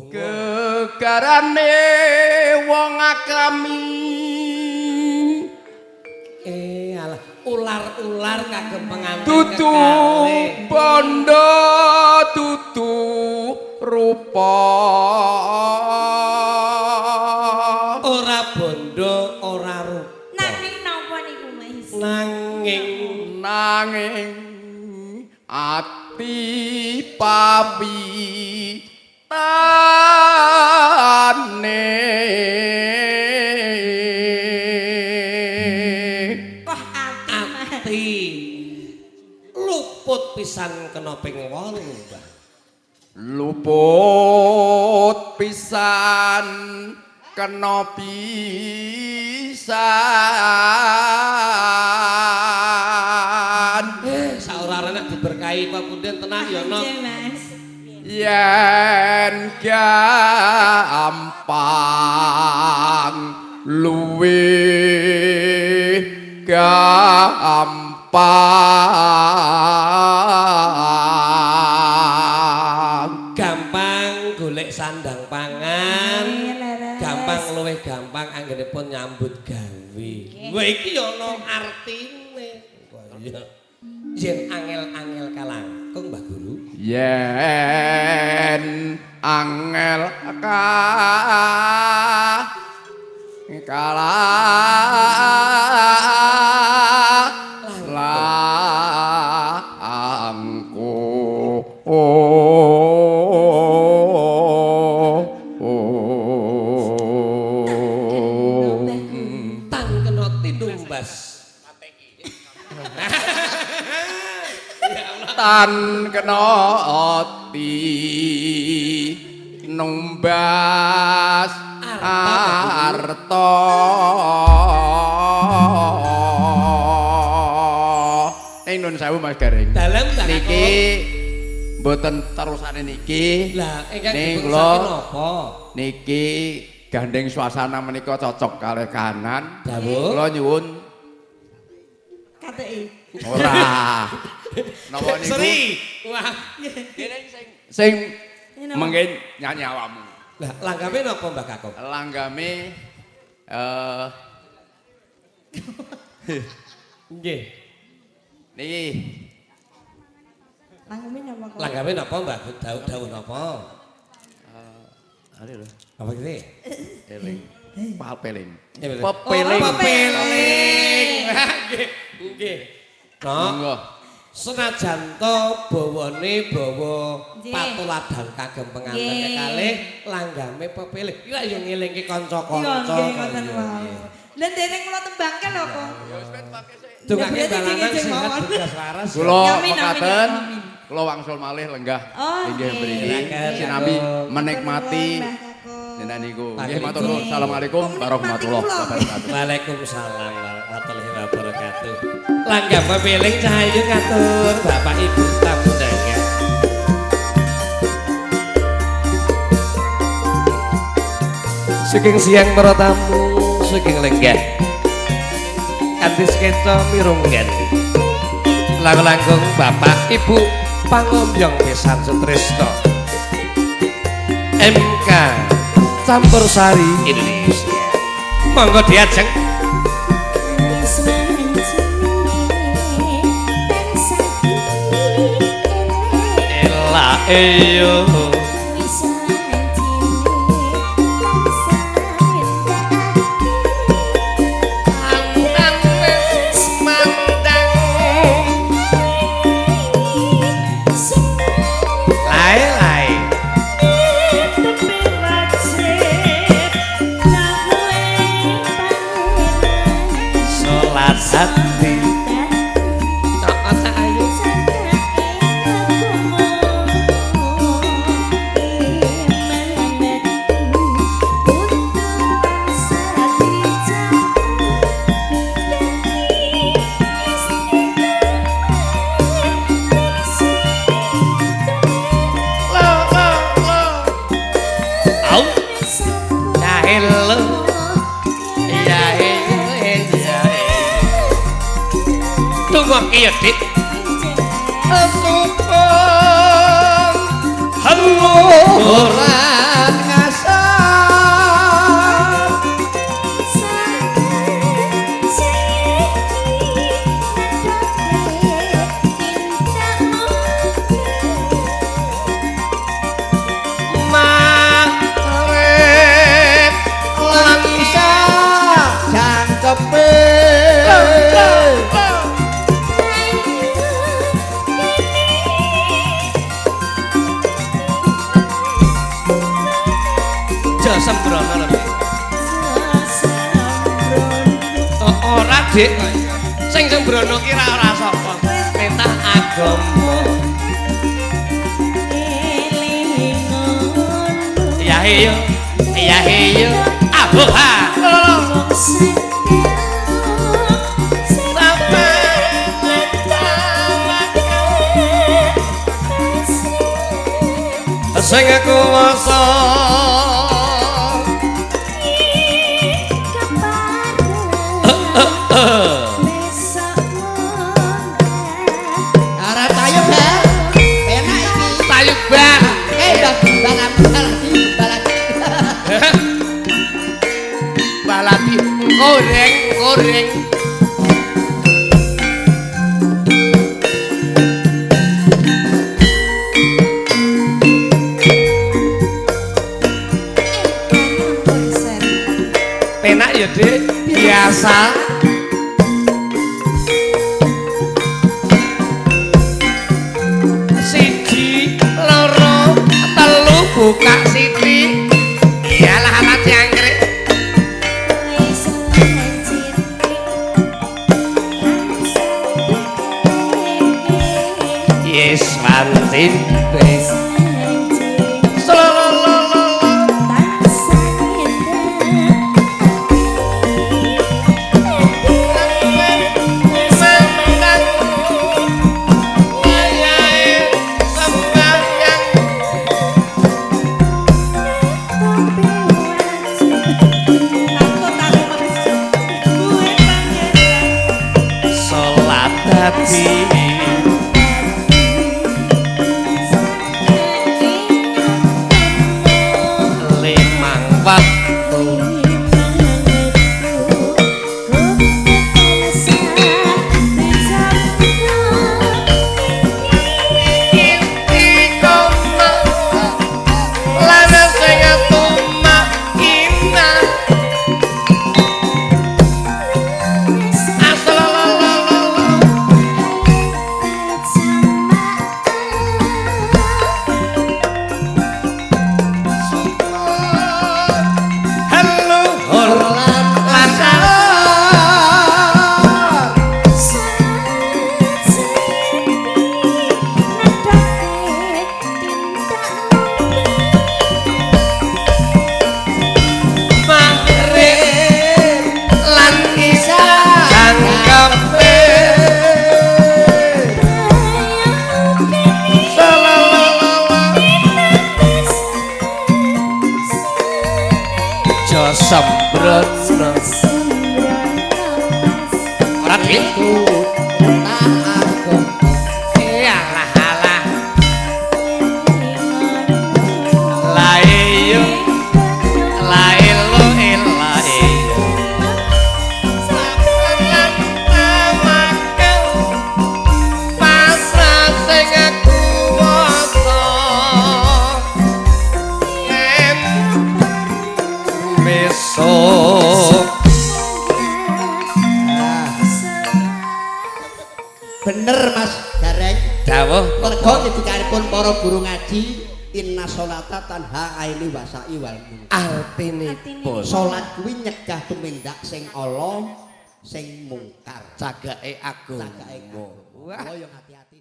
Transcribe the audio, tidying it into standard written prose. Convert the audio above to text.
gegarane wong agami alah ular-ular kagem pengantin dudu bondo dudu rupa ora bondo ora rupa nanging napa niku Mas nanging ati papi tane kok ati luput pisan kena ping 8 Mbah luput pisan kena pisan saurane nek diberkahi papunden tenang ya no yen gampang luwih gampang golek sandang pangan gampang luwih gampang anggenipun nyambut gawe wah iki ya ana artine yen angel-angel kalangkung Mbah Guru yen angel tan kena tinumbas tan kena ati numbas arta ning nun sewu Mas Garing dalem niki mboten terusane niki lah ingkang ning dipun napa niki gandeng suasana menika cocok kalih kahanan dawuh kula nyuwun kateki ora napa niku Sri wah sing mengkin nyanyi awakmu lah langgame napa Mbah Kakung langgame nggih niki langgame napa kok langgame napa Mbah dawuh napa are lho apa iki eling papeling pepeling nggih no senajan to bawane bawa patuladan kagem pengantin kekalih langgame pepeling iki lak yo ngelingke kanca-kanca lha dereng kula tembangke lho kok dongake balangan sehat berkas waras kula mekaten kula wangsul malih lenggah inggih mriki sinambi menikmati jenengan niku nggih matur nuwun assalamualaikum warahmatullahi wabarakatuh waalaikumsalam warahmatullahi wabarakatuh langgam pepeling cahayu ngatur bapak ibu tamu undangan saking siang para tamu saking lenggah kanthi sekeca mirunggan langkung bapak ibu pangombyong pisan sutresna MK Campur Sari Indonesia monggo diajeng ela eyo hati ya dik halo aja sembrono lebih. Ora Dik, sing sembrono ki ora sapa. Mentah agama. Ya heyo, ya heyo. Aboha. Sing kuwasa arep tayub ya enak iki tayub bang balati goreng penak ya Dik biasa siji loro telu buka siti iyalah alat jangkrik yes mantin sembrono ora gitu tak aku iyalah alah lae lo ilahe sapelan tamakel pasrah sing aku wasa besok bener Mas Gareng dawuh mergo ngendikanipun para guru ngaji inna sholata tanha aini wasai wal munkar artinipun salat kuwi nyegah tumindak sing ala sing mungkar cagake agung wah yo hati-hati